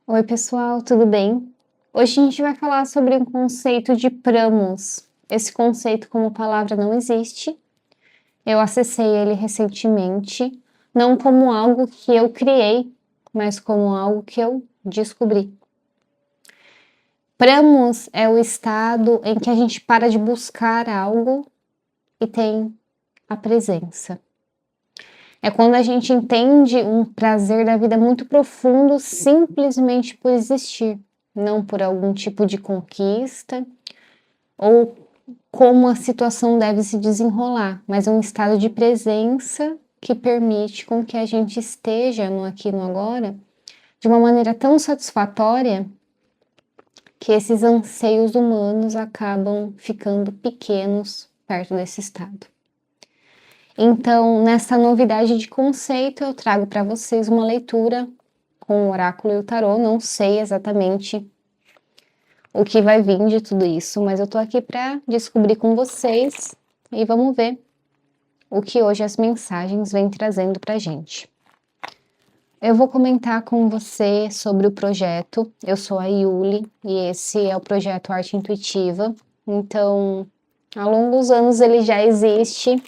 Oi, pessoal, tudo bem? Hoje a gente vai falar sobre um conceito de pramos. Esse conceito, como palavra, não existe. Eu acessei ele recentemente, não como algo que eu criei, mas como algo que eu descobri. Pramos é o estado em que a gente para de buscar algo e tem a presença. É quando a gente entende um prazer da vida muito profundo simplesmente por existir, não por algum tipo de conquista ou como a situação deve se desenrolar, mas um estado de presença que permite com que a gente esteja no aqui e no agora de uma maneira tão satisfatória que esses anseios humanos acabam ficando pequenos perto desse estado. Então, nessa novidade de conceito, eu trago para vocês uma leitura com o oráculo e o tarô. Não sei exatamente o que vai vir de tudo isso, mas eu tô aqui para descobrir com vocês e vamos ver o que hoje as mensagens vêm trazendo pra gente. Eu vou comentar com você sobre o projeto. Eu sou a Yuli e esse é o projeto Arte Intuitiva. Então, ao longo dos anos ele já existe.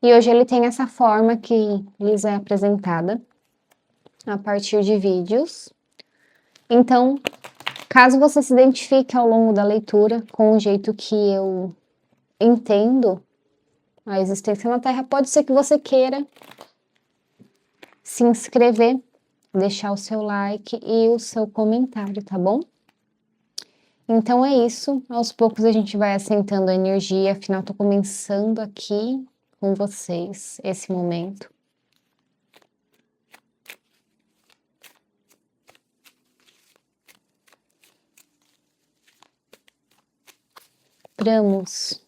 E hoje ele tem essa forma que lhes é apresentada a partir de vídeos. Então, caso você se identifique ao longo da leitura com o jeito que eu entendo a existência na Terra, pode ser que você queira se inscrever, deixar o seu like e o seu comentário, tá bom? Então é isso, aos poucos a gente vai assentando a energia, afinal tô começando aqui com vocês esse momento. Pramos.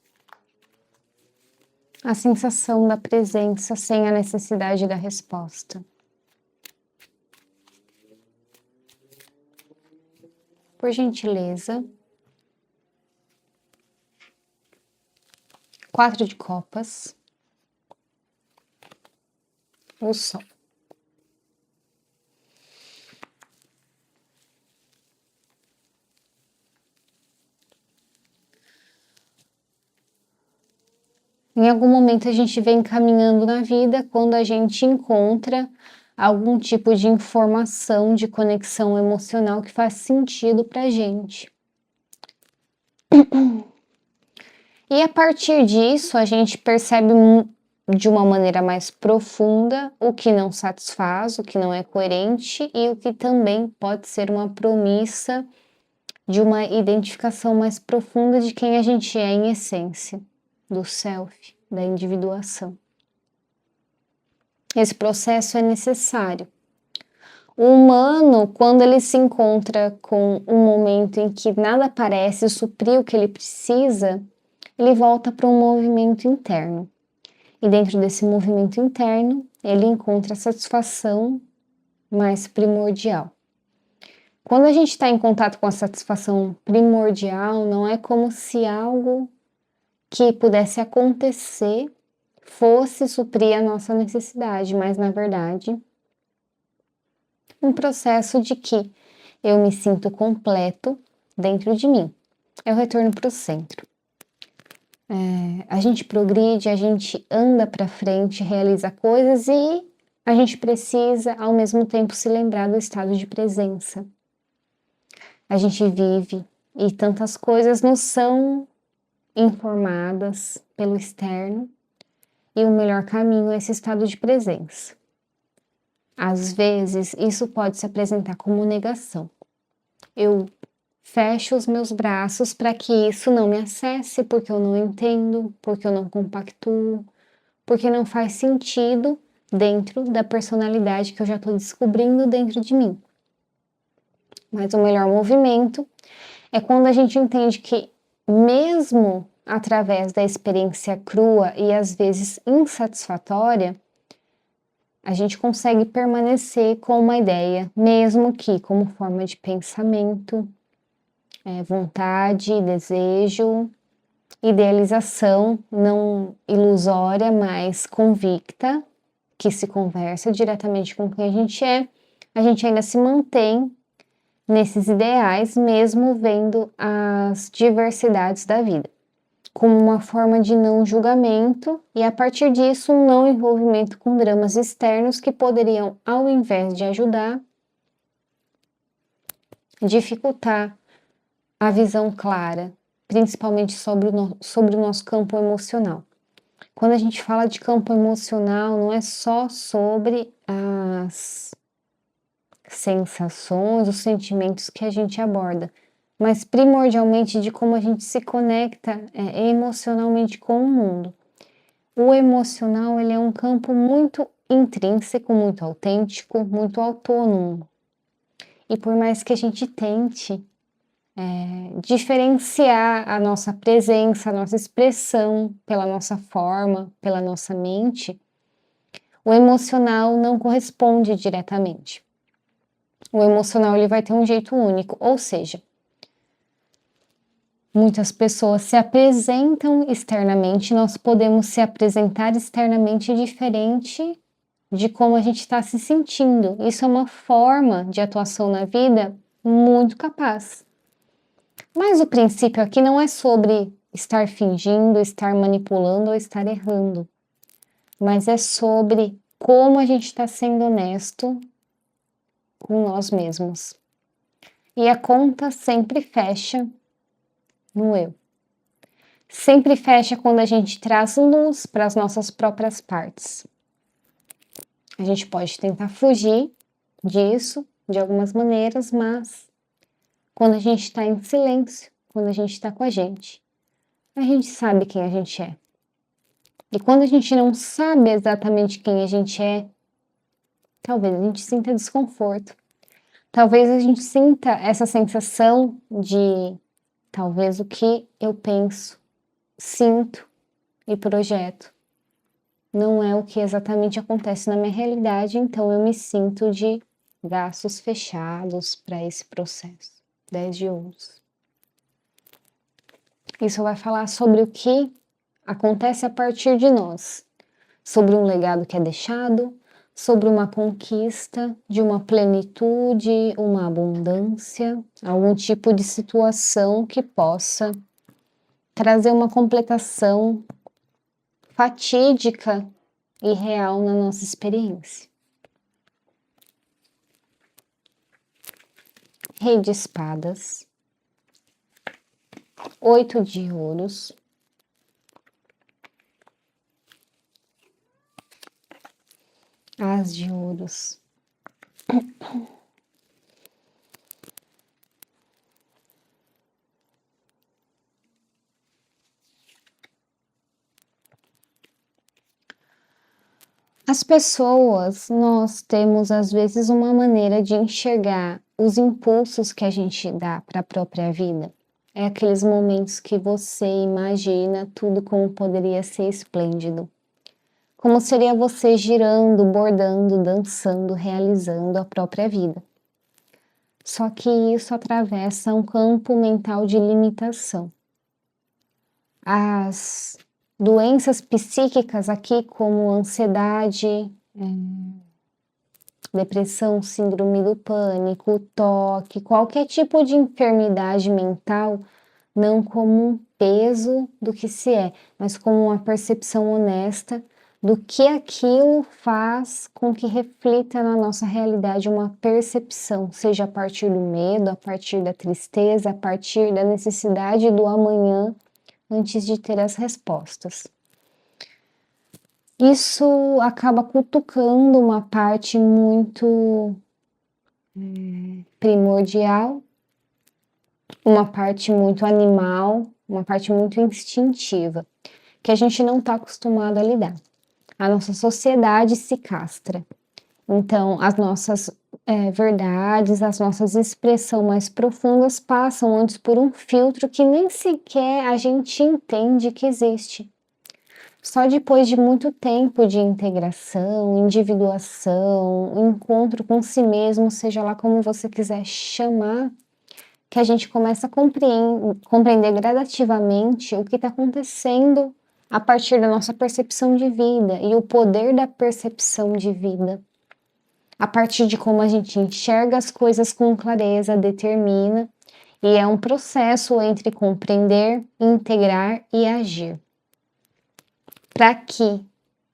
A sensação da presença sem a necessidade da resposta. Por gentileza. 4 de copas. O sol. Em algum momento a gente vem caminhando na vida quando a gente encontra algum tipo de informação de conexão emocional que faz sentido pra gente. E a partir disso a gente percebe de uma maneira mais profunda o que não satisfaz, o que não é coerente e o que também pode ser uma promissa de uma identificação mais profunda de quem a gente é em essência, do self, da individuação. Esse processo é necessário. O humano, quando ele se encontra com um momento em que nada parece suprir o que ele precisa, ele volta para um movimento interno. E dentro desse movimento interno, ele encontra a satisfação mais primordial. Quando a gente está em contato com a satisfação primordial, não é como se algo que pudesse acontecer fosse suprir a nossa necessidade, mas na verdade, um processo de que eu me sinto completo dentro de mim. Eu retorno para o centro. A gente progride, a gente anda para frente, realiza coisas e a gente precisa, ao mesmo tempo, se lembrar do estado de presença. A gente vive e tantas coisas nos são informadas pelo externo e o melhor caminho é esse estado de presença. Às vezes, isso pode se apresentar como negação. Eu fecho os meus braços para que isso não me acesse, porque eu não entendo, porque eu não compactuo, porque não faz sentido dentro da personalidade que eu já estou descobrindo dentro de mim. Mas o melhor movimento é quando a gente entende que, mesmo através da experiência crua e às vezes insatisfatória, a gente consegue permanecer com uma ideia, mesmo que como forma de pensamento, vontade, desejo, idealização não ilusória, mas convicta, que se conversa diretamente com quem a gente ainda se mantém nesses ideais, mesmo vendo as diversidades da vida, como uma forma de não julgamento e, a partir disso, um não envolvimento com dramas externos que poderiam, ao invés de ajudar, dificultar a visão clara, principalmente sobre o nosso campo emocional. Quando a gente fala de campo emocional, não é só sobre as sensações, os sentimentos que a gente aborda, mas primordialmente de como a gente se conecta emocionalmente com o mundo. O emocional, ele é um campo muito intrínseco, muito autêntico, muito autônomo. E por mais que a gente tente diferenciar a nossa presença, a nossa expressão pela nossa forma, pela nossa mente, o emocional não corresponde diretamente. O emocional ele vai ter um jeito único, ou seja, muitas pessoas se apresentam externamente, nós podemos se apresentar externamente diferente de como a gente está se sentindo. Isso é uma forma de atuação na vida muito capaz. Mas o princípio aqui não é sobre estar fingindo, estar manipulando ou estar errando, mas é sobre como a gente está sendo honesto com nós mesmos. E a conta sempre fecha no eu. Sempre fecha quando a gente traz luz para as nossas próprias partes. A gente pode tentar fugir disso de algumas maneiras, mas quando a gente está em silêncio, quando a gente está com a gente sabe quem a gente é. E quando a gente não sabe exatamente quem a gente é, talvez a gente sinta desconforto. Talvez a gente sinta essa sensação de talvez o que eu penso, sinto e projeto não é o que exatamente acontece na minha realidade, então eu me sinto de braços fechados para esse processo. 10 de ouros. Isso vai falar sobre o que acontece a partir de nós, sobre um legado que é deixado, sobre uma conquista de uma plenitude, uma abundância, algum tipo de situação que possa trazer uma completação fatídica e real na nossa experiência. Rei de espadas, 8 de ouros, As de ouros, as pessoas, nós temos às vezes uma maneira de enxergar os impulsos que a gente dá para a própria vida. É aqueles momentos que você imagina tudo como poderia ser esplêndido. Como seria você girando, bordando, dançando, realizando a própria vida. Só que isso atravessa um campo mental de limitação. As doenças psíquicas aqui, como ansiedade, depressão, síndrome do pânico, toque, qualquer tipo de enfermidade mental, não como um peso do que se é, mas como uma percepção honesta do que aquilo faz com que reflita na nossa realidade uma percepção, seja a partir do medo, a partir da tristeza, a partir da necessidade do amanhã antes de ter as respostas. Isso acaba cutucando uma parte muito primordial, uma parte muito animal, uma parte muito instintiva, que a gente não está acostumado a lidar. A nossa sociedade se castra. Então, as nossas verdades, as nossas expressões mais profundas passam antes por um filtro que nem sequer a gente entende que existe. Só depois de muito tempo de integração, individuação, encontro com si mesmo, seja lá como você quiser chamar, que a gente começa a compreender gradativamente o que está acontecendo a partir da nossa percepção de vida e o poder da percepção de vida. a partir de como a gente enxerga as coisas com clareza, determina, e é um processo entre compreender, integrar e agir. Para que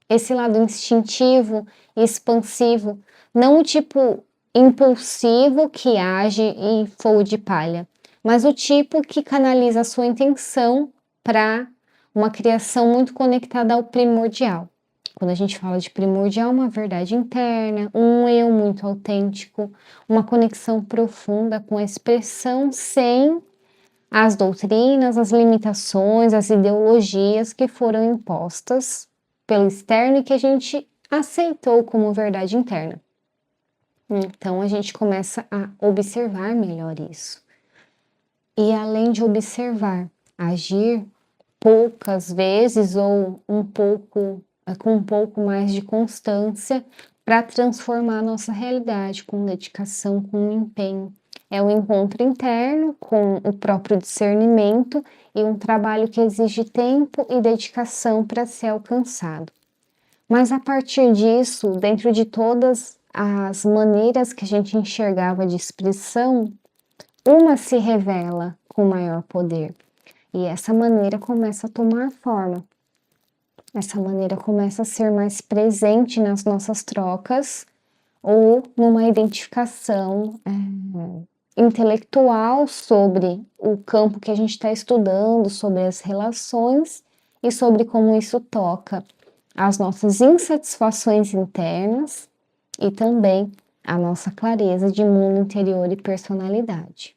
esse lado instintivo e expansivo, não o tipo impulsivo que age em fogo de palha, mas o tipo que canaliza a sua intenção para uma criação muito conectada ao primordial. Quando a gente fala de primordial, uma verdade interna, um eu muito autêntico, uma conexão profunda com a expressão sem as doutrinas, as limitações, as ideologias que foram impostas pelo externo e que a gente aceitou como verdade interna. Então a gente começa a observar melhor isso. E além de observar, agir poucas vezes ou com um pouco mais de constância para transformar a nossa realidade com dedicação, com empenho. É um encontro interno com o próprio discernimento e um trabalho que exige tempo e dedicação para ser alcançado. Mas a partir disso, dentro de todas as maneiras que a gente enxergava de expressão, uma se revela com maior poder. E essa maneira começa a tomar forma. Essa maneira começa a ser mais presente nas nossas trocas ou numa identificação intelectual sobre o campo que a gente está estudando, sobre as relações e sobre como isso toca as nossas insatisfações internas e também a nossa clareza de mundo interior e personalidade.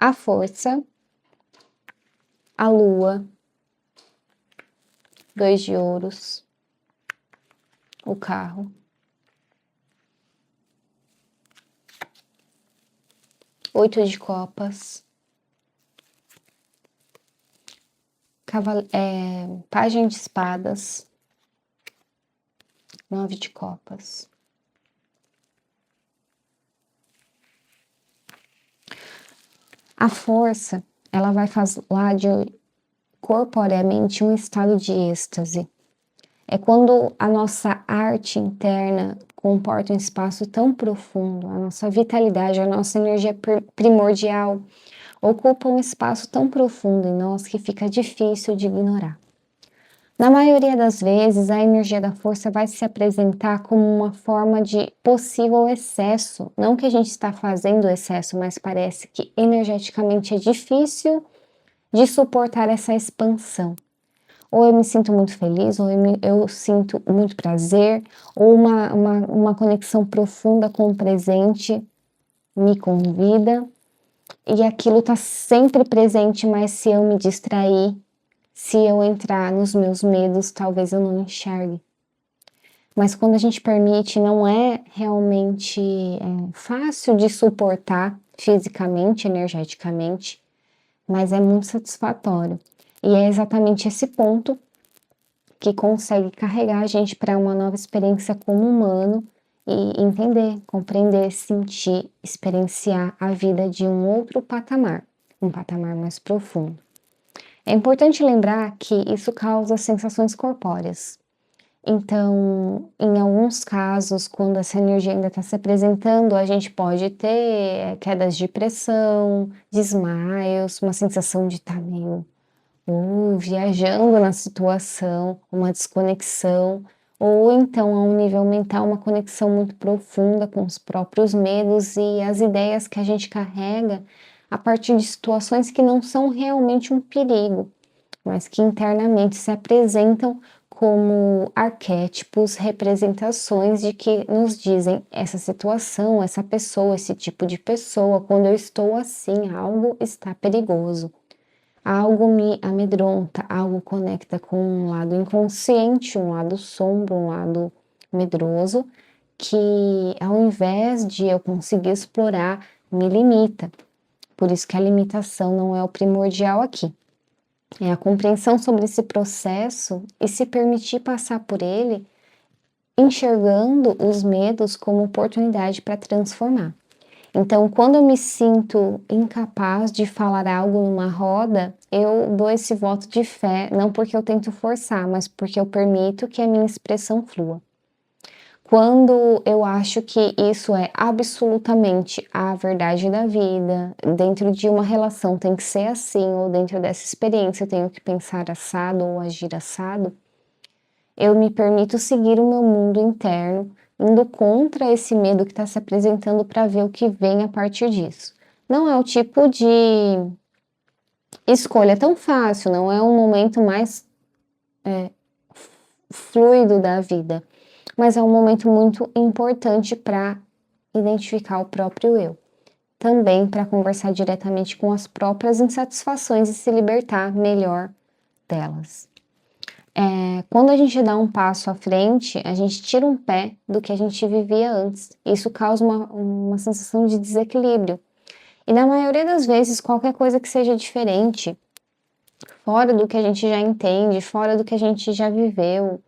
A força, a lua, 2 de ouros, o carro, 8 de copas, pajem de espadas, 9 de copas. A força, ela vai falar de corporeamente um estado de êxtase. É quando a nossa arte interna comporta um espaço tão profundo, a nossa vitalidade, a nossa energia primordial ocupa um espaço tão profundo em nós que fica difícil de ignorar. Na maioria das vezes, a energia da força vai se apresentar como uma forma de possível excesso. Não que a gente está fazendo excesso, mas parece que energeticamente é difícil de suportar essa expansão. Ou eu me sinto muito feliz, ou eu sinto muito prazer, ou uma conexão profunda com o presente me convida, e aquilo está sempre presente, mas se eu me distrair, se eu entrar nos meus medos, talvez eu não enxergue. Mas quando a gente permite, não é realmente fácil de suportar fisicamente, energeticamente, mas é muito satisfatório. E é exatamente esse ponto que consegue carregar a gente para uma nova experiência como humano e entender, compreender, sentir, experienciar a vida de um outro patamar, um patamar mais profundo. É importante lembrar que isso causa sensações corpóreas. Então, em alguns casos, quando essa energia ainda está se apresentando, a gente pode ter quedas de pressão, desmaios, uma sensação de estar meio viajando na situação, uma desconexão, ou então a um nível mental, uma conexão muito profunda com os próprios medos e as ideias que a gente carrega a partir de situações que não são realmente um perigo, mas que internamente se apresentam como arquétipos, representações de que nos dizem essa situação, essa pessoa, esse tipo de pessoa, quando eu estou assim, algo está perigoso. Algo me amedronta, algo conecta com um lado inconsciente, um lado sombrio, um lado medroso, que ao invés de eu conseguir explorar, me limita. Por isso que a limitação não é o primordial aqui. É a compreensão sobre esse processo e se permitir passar por ele, enxergando os medos como oportunidade para transformar. Então, quando eu me sinto incapaz de falar algo numa roda, eu dou esse voto de fé, não porque eu tento forçar, mas porque eu permito que a minha expressão flua. Quando eu acho que isso é absolutamente a verdade da vida, dentro de uma relação tem que ser assim, ou dentro dessa experiência eu tenho que pensar assado ou agir assado, eu me permito seguir o meu mundo interno, indo contra esse medo que está se apresentando para ver o que vem a partir disso. Não é o tipo de escolha tão fácil, não é um momento mais fluido da vida, mas é um momento muito importante para identificar o próprio eu. Também para conversar diretamente com as próprias insatisfações e se libertar melhor delas. Quando a gente dá um passo à frente, a gente tira um pé do que a gente vivia antes. Isso causa uma sensação de desequilíbrio. E na maioria das vezes, qualquer coisa que seja diferente, fora do que a gente já entende, fora do que a gente já viveu,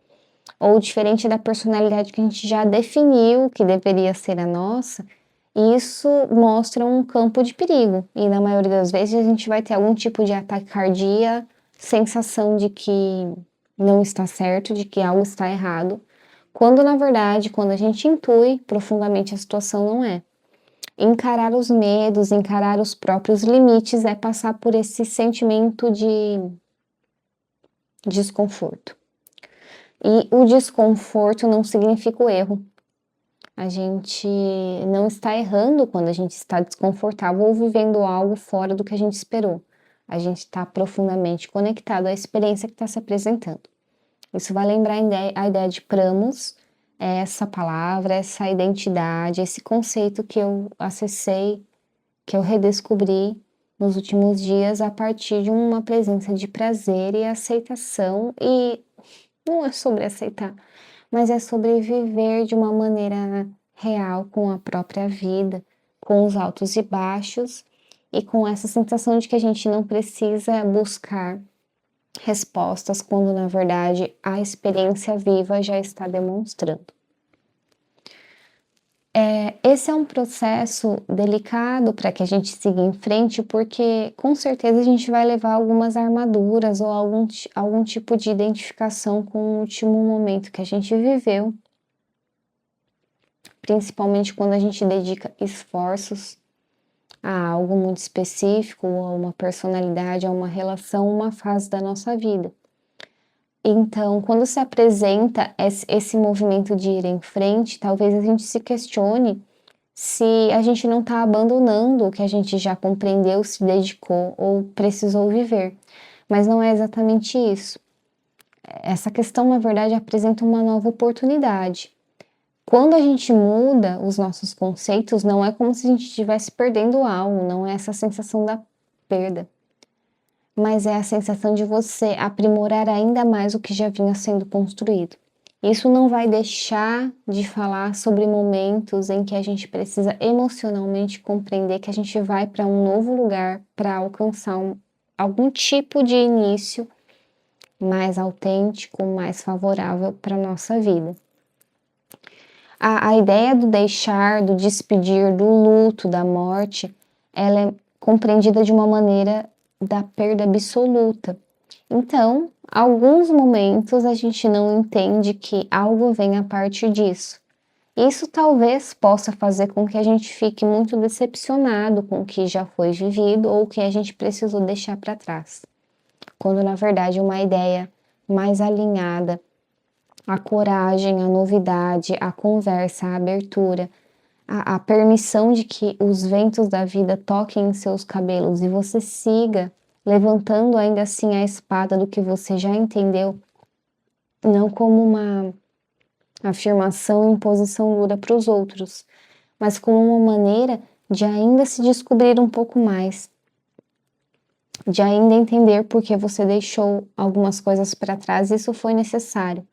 ou diferente da personalidade que a gente já definiu que deveria ser a nossa, isso mostra um campo de perigo. E na maioria das vezes a gente vai ter algum tipo de ataque cardíaco, sensação de que não está certo, de que algo está errado, quando na verdade, quando a gente intui profundamente a situação não é. Encarar os medos, encarar os próprios limites é passar por esse sentimento de desconforto. E o desconforto não significa o erro. A gente não está errando quando a gente está desconfortável ou vivendo algo fora do que a gente esperou. A gente está profundamente conectado à experiência que está se apresentando. Isso vai lembrar a ideia de Pramos, essa palavra, essa identidade, esse conceito que eu acessei, que eu redescobri nos últimos dias a partir de uma presença de prazer e aceitação. E não é sobre aceitar, mas é sobre viver de uma maneira real com a própria vida, com os altos e baixos e com essa sensação de que a gente não precisa buscar respostas quando na verdade a experiência viva já está demonstrando. Esse é um processo delicado para que a gente siga em frente, porque com certeza a gente vai levar algumas armaduras ou algum tipo de identificação com o último momento que a gente viveu, principalmente quando a gente dedica esforços a algo muito específico, ou a uma personalidade, a uma relação, uma fase da nossa vida. Então, quando se apresenta esse movimento de ir em frente, talvez a gente se questione se a gente não está abandonando o que a gente já compreendeu, se dedicou ou precisou viver. Mas não é exatamente isso. Essa questão, na verdade, apresenta uma nova oportunidade. Quando a gente muda os nossos conceitos, não é como se a gente estivesse perdendo algo, não é essa sensação da perda, mas é a sensação de você aprimorar ainda mais o que já vinha sendo construído. Isso não vai deixar de falar sobre momentos em que a gente precisa emocionalmente compreender que a gente vai para um novo lugar para alcançar algum tipo de início mais autêntico, mais favorável para a nossa vida. A ideia do deixar, do despedir, do luto, da morte, ela é compreendida de uma maneira da perda absoluta. Então, alguns momentos a gente não entende que algo vem a partir disso. Isso talvez possa fazer com que a gente fique muito decepcionado com o que já foi vivido ou o que a gente precisou deixar para trás. Quando na verdade uma ideia mais alinhada, a coragem, a novidade, a conversa, a abertura, a permissão de que os ventos da vida toquem em seus cabelos e você siga levantando ainda assim a espada do que você já entendeu, não como uma afirmação e imposição dura para os outros, mas como uma maneira de ainda se descobrir um pouco mais, de ainda entender por que você deixou algumas coisas para trás, isso foi necessário.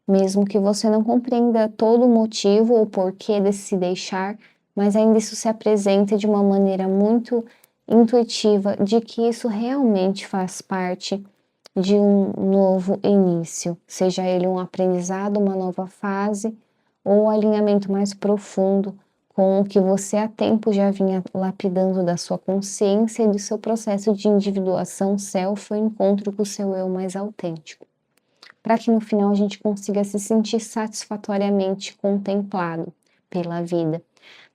Mesmo que você não compreenda todo o motivo ou porquê de se deixar, mas ainda isso se apresenta de uma maneira muito intuitiva de que isso realmente faz parte de um novo início, seja ele um aprendizado, uma nova fase ou um alinhamento mais profundo com o que você há tempo já vinha lapidando da sua consciência e do seu processo de individuação self, o encontro com o seu eu mais autêntico, para que no final a gente consiga se sentir satisfatoriamente contemplado pela vida.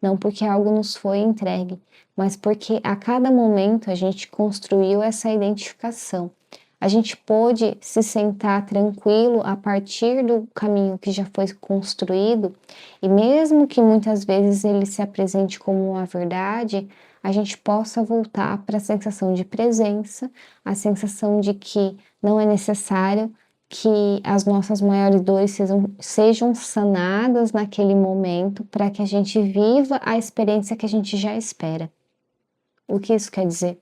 Não porque algo nos foi entregue, mas porque a cada momento a gente construiu essa identificação. A gente pôde se sentar tranquilo a partir do caminho que já foi construído, e mesmo que muitas vezes ele se apresente como uma verdade, a gente possa voltar para a sensação de presença, a sensação de que não é necessário que as nossas maiores dores sejam sanadas naquele momento para que a gente viva a experiência que a gente já espera. O que isso quer dizer?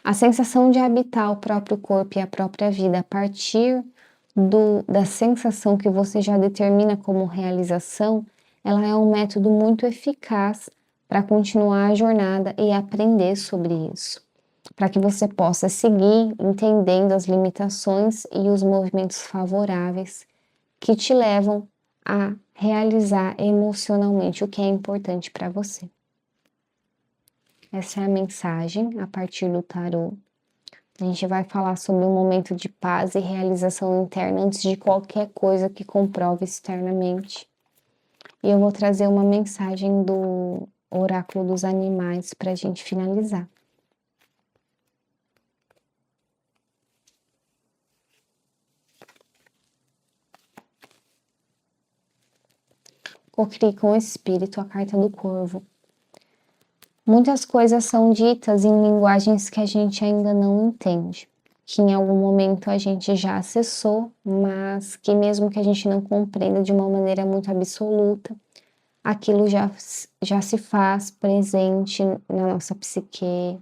A sensação de habitar o próprio corpo e a própria vida a partir da sensação que você já determina como realização, ela é um método muito eficaz para continuar a jornada e aprender sobre isso, para que você possa seguir entendendo as limitações e os movimentos favoráveis que te levam a realizar emocionalmente o que é importante para você. Essa é a mensagem a partir do tarô. A gente vai falar sobre um momento de paz e realização interna antes de qualquer coisa que comprove externamente. E eu vou trazer uma mensagem do Oráculo dos Animais para a gente finalizar. Co-crie com o espírito, a carta do corvo. Muitas coisas são ditas em linguagens que a gente ainda não entende, que em algum momento a gente já acessou, mas que mesmo que a gente não compreenda de uma maneira muito absoluta, aquilo já se faz presente na nossa psique,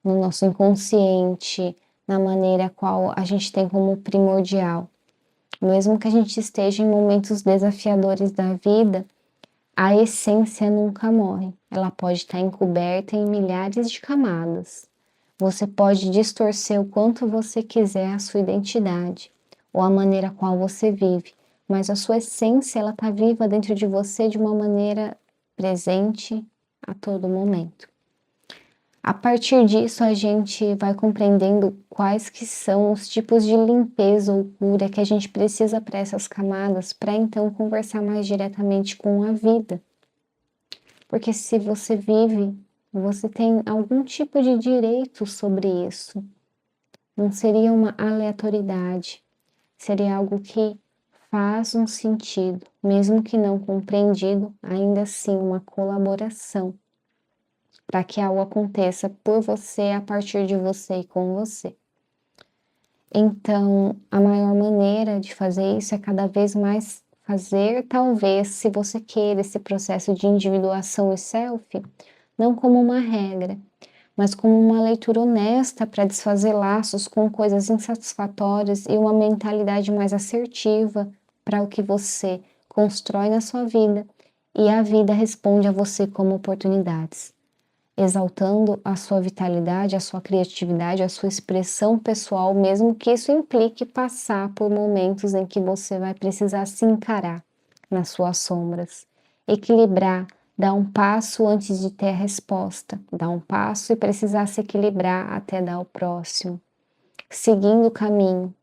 no nosso inconsciente, na maneira qual a gente tem como primordial. Mesmo que a gente esteja em momentos desafiadores da vida, a essência nunca morre. Ela pode estar encoberta em milhares de camadas. Você pode distorcer o quanto você quiser a sua identidade ou a maneira qual você vive, mas a sua essência ela está viva dentro de você de uma maneira presente a todo momento. A partir disso, a gente vai compreendendo quais que são os tipos de limpeza ou cura que a gente precisa para essas camadas, para então conversar mais diretamente com a vida. Porque se você vive, você tem algum tipo de direito sobre isso. Não seria uma aleatoriedade, seria algo que faz um sentido, mesmo que não compreendido, ainda assim uma colaboração para que algo aconteça por você, a partir de você e com você. Então, a maior maneira de fazer isso é cada vez mais fazer, talvez, se você queira esse processo de individuação e self, não como uma regra, mas como uma leitura honesta para desfazer laços com coisas insatisfatórias e uma mentalidade mais assertiva para o que você constrói na sua vida e a vida responde a você como oportunidades, exaltando a sua vitalidade, a sua criatividade, a sua expressão pessoal, mesmo que isso implique passar por momentos em que você vai precisar se encarar nas suas sombras, equilibrar, dar um passo antes de ter a resposta, dar um passo e precisar se equilibrar até dar o próximo, seguindo o caminho,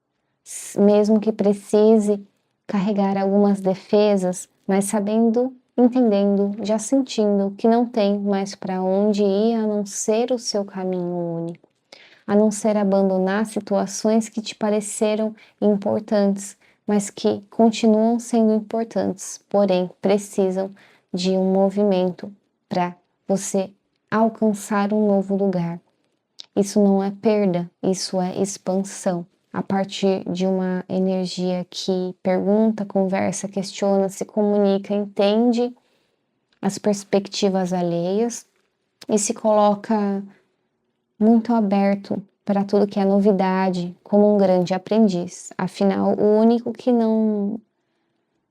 mesmo que precise carregar algumas defesas, mas sabendo, entendendo, já sentindo que não tem mais para onde ir a não ser o seu caminho único, a não ser abandonar situações que te pareceram importantes, mas que continuam sendo importantes, porém precisam de um movimento para você alcançar um novo lugar. Isso não é perda, isso é expansão. A partir de uma energia que pergunta, conversa, questiona, se comunica, entende as perspectivas alheias e se coloca muito aberto para tudo que é novidade, como um grande aprendiz. Afinal, o único que não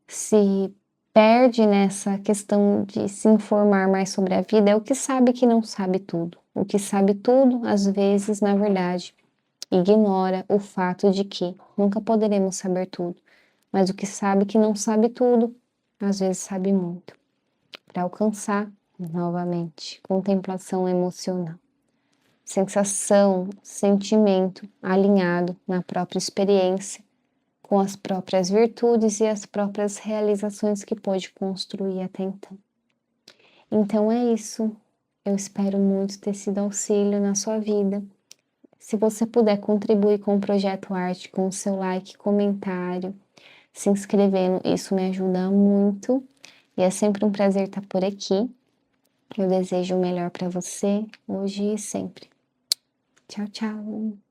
se perde nessa questão de se informar mais sobre a vida é o que sabe que não sabe tudo. O que sabe tudo, às vezes, na verdade, ignora o fato de que nunca poderemos saber tudo, mas o que sabe que não sabe tudo, às vezes sabe muito. Para alcançar, novamente, contemplação emocional. Sensação, sentimento alinhado na própria experiência, com as próprias virtudes e as próprias realizações que pôde construir até então. Então é isso. Eu espero muito ter sido auxílio na sua vida. Se você puder contribuir com o Projeto Arte, com o seu like, comentário, se inscrevendo, isso me ajuda muito. E é sempre um prazer estar por aqui. Eu desejo o melhor para você, hoje e sempre. Tchau, tchau.